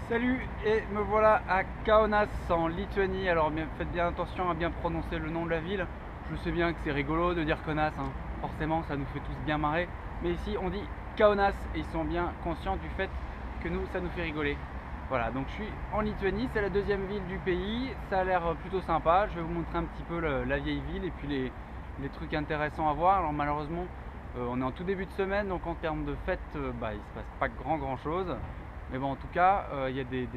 Salut, et me voilà à Kaunas en Lituanie. Alors faites bien attention à bien prononcer le nom de la ville. Je sais bien que c'est rigolo de dire Kaunas, hein. Forcément ça nous fait tous bien marrer. Mais ici on dit Kaunas et ils sont bien conscients du fait que nous ça nous fait rigoler. Voilà, donc je suis en Lituanie, c'est la deuxième ville du pays. Ça a l'air plutôt sympa. Je vais vous montrer un petit peu la vieille ville et puis les trucs intéressants à voir. Alors malheureusement on est en tout début de semaine, donc en termes de fête, il ne se passe pas grand chose. Mais bon, en tout cas, il y a des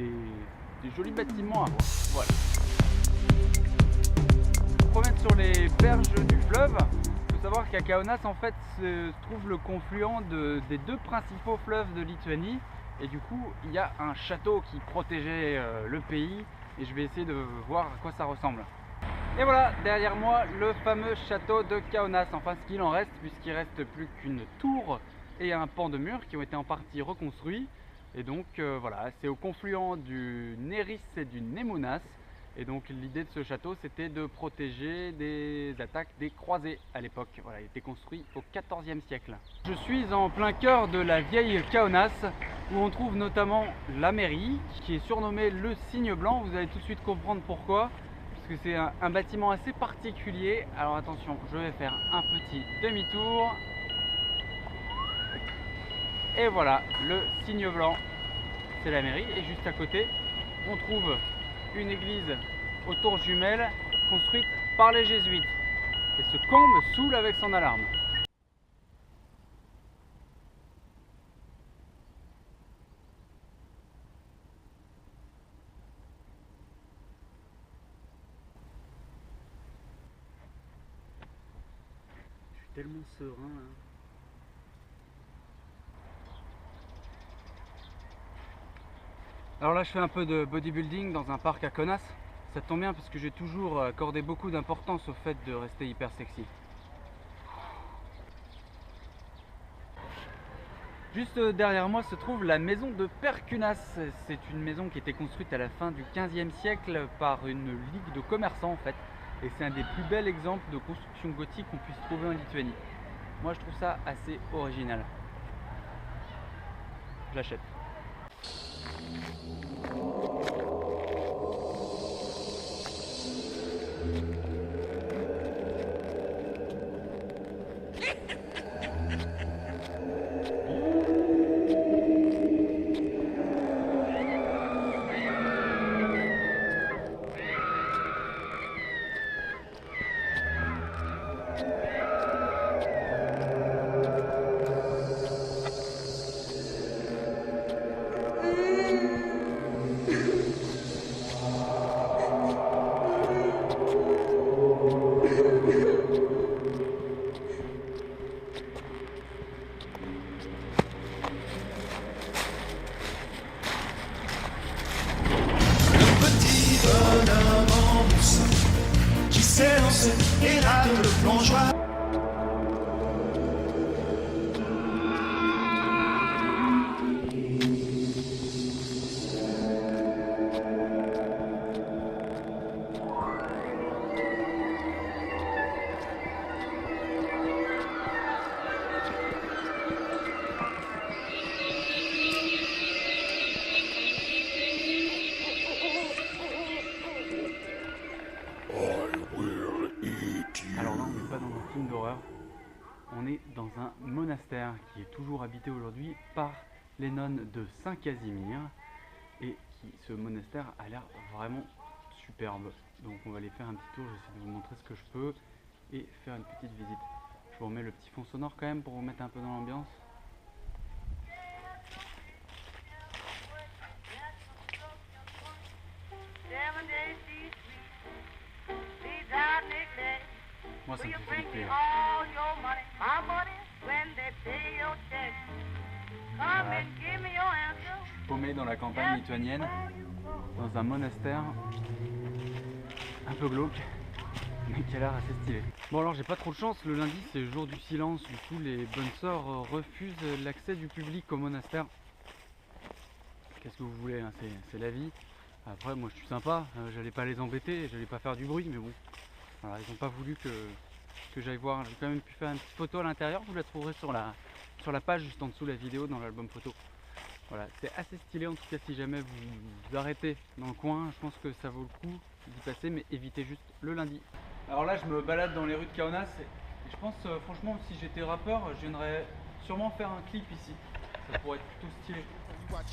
jolis bâtiments à voir. Voilà. Je me promène sur les berges du fleuve. Il faut savoir qu'à Kaunas, en fait, se trouve le confluent des deux principaux fleuves de Lituanie. Et du coup, il y a un château qui protégeait le pays. Et je vais essayer de voir à quoi ça ressemble. Et voilà, derrière moi, le fameux château de Kaunas. Enfin, ce qu'il en reste, puisqu'il reste plus qu'une tour et un pan de mur qui ont été en partie reconstruits. Et donc voilà, c'est au confluent du Neris et du Nemunas. Et donc l'idée de ce château, c'était de protéger des attaques des croisés à l'époque. Voilà, il a été construit au XIVe siècle. Je suis en plein cœur de la vieille Kaunas, où on trouve notamment la mairie, qui est surnommée le Cygne Blanc. Vous allez tout de suite comprendre pourquoi. Parce que c'est un bâtiment assez particulier. Alors attention, je vais faire un petit demi-tour. Et voilà, le Cygne Blanc, c'est la mairie. Et juste à côté, on trouve une église aux tours jumelles construite par les jésuites. Et ce con me saoule avec son alarme. Je suis tellement serein là. Alors là, je fais un peu de bodybuilding dans un parc à Kaunas. Ça tombe bien parce que j'ai toujours accordé beaucoup d'importance au fait de rester hyper sexy. Juste derrière moi se trouve la maison de Perkunas. C'est une maison qui a été construite à la fin du XVe siècle par une ligue de commerçants en fait. Et c'est un des plus bels exemples de construction gothique qu'on puisse trouver en Lituanie. Moi je trouve ça assez original. J'achète. Qui s'élance et rate le plongeoir. Alors là on n'est pas dans un film d'horreur, on est dans un monastère qui est toujours habité aujourd'hui par les nonnes de Saint-Casimir. Et ce monastère a l'air vraiment superbe. Donc on va aller faire un petit tour, j'essaie de vous montrer ce que je peux et faire une petite visite. Je vous remets le petit fond sonore quand même pour vous mettre un peu dans l'ambiance. Moi ça me fait flipper. Voilà. Je suis paumé dans la campagne lituanienne, dans un monastère un peu glauque, mais qui a l'air assez stylé. Bon alors j'ai pas trop de chance, le lundi c'est le jour du silence, du coup les bonnes sœurs refusent l'accès du public au monastère. Qu'est-ce que vous voulez, hein, c'est la vie. Après moi je suis sympa, j'allais pas les embêter, j'allais pas faire du bruit, mais bon, voilà, ils n'ont pas voulu que j'aille voir. J'ai quand même pu faire une petite photo à l'intérieur, vous la trouverez sur la page juste en dessous de la vidéo dans l'album photo. Voilà, c'est assez stylé en tout cas. Si jamais vous vous arrêtez dans le coin, je pense que ça vaut le coup d'y passer, mais évitez juste le lundi. Alors là je me balade dans les rues de Kaunas et je pense franchement, si j'étais rappeur, je viendrais sûrement faire un clip ici. Ça pourrait être plutôt stylé. Your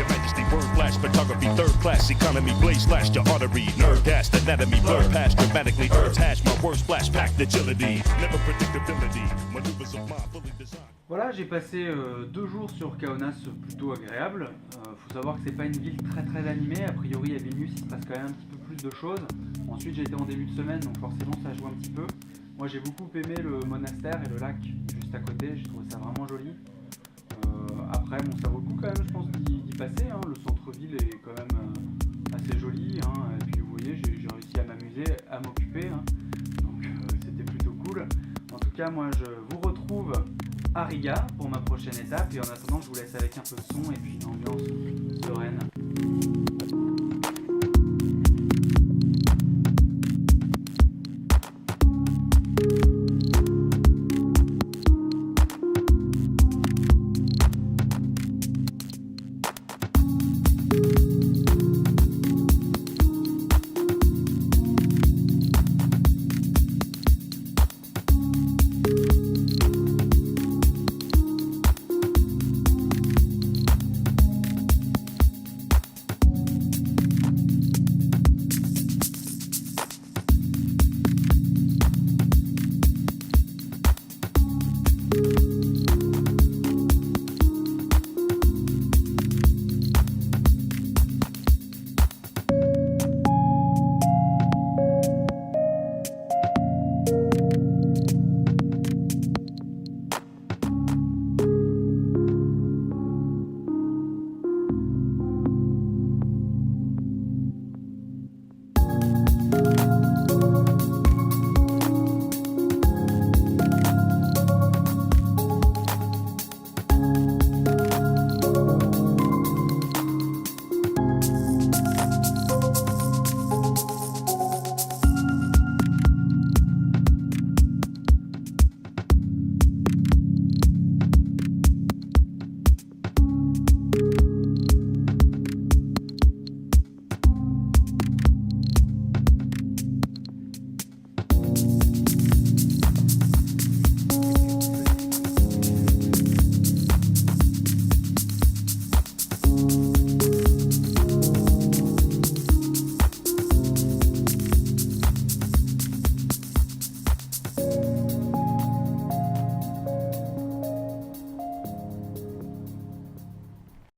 Majesty, word flash, photography, third class economy, blaze slash your artery, nerd cast, anatomy, blur past dramatically, earth hash, my words splash, packed agility, never predictability, maneuvers of mind fully designed. Voilà, j'ai passé 2 jours sur Kaunas plutôt agréable. Faut savoir que c'est pas une ville très animée. A priori à Vilnius il se passe quand même un petit peu plus de choses. Ensuite j'ai été en début de semaine, donc forcément ça joue un petit peu. Moi j'ai beaucoup aimé le monastère et le lac juste à côté, j'ai trouvé ça vraiment joli. Après bon, ça vaut le coup quand même je pense d'y passer, hein. Le centre-ville est quand même assez joli, hein. Et puis vous voyez j'ai réussi à m'amuser, à m'occuper, hein. Donc c'était plutôt cool. En tout cas moi je vous retrouve à Riga pour ma prochaine étape et en attendant je vous laisse avec un peu de son et puis une ambiance sereine.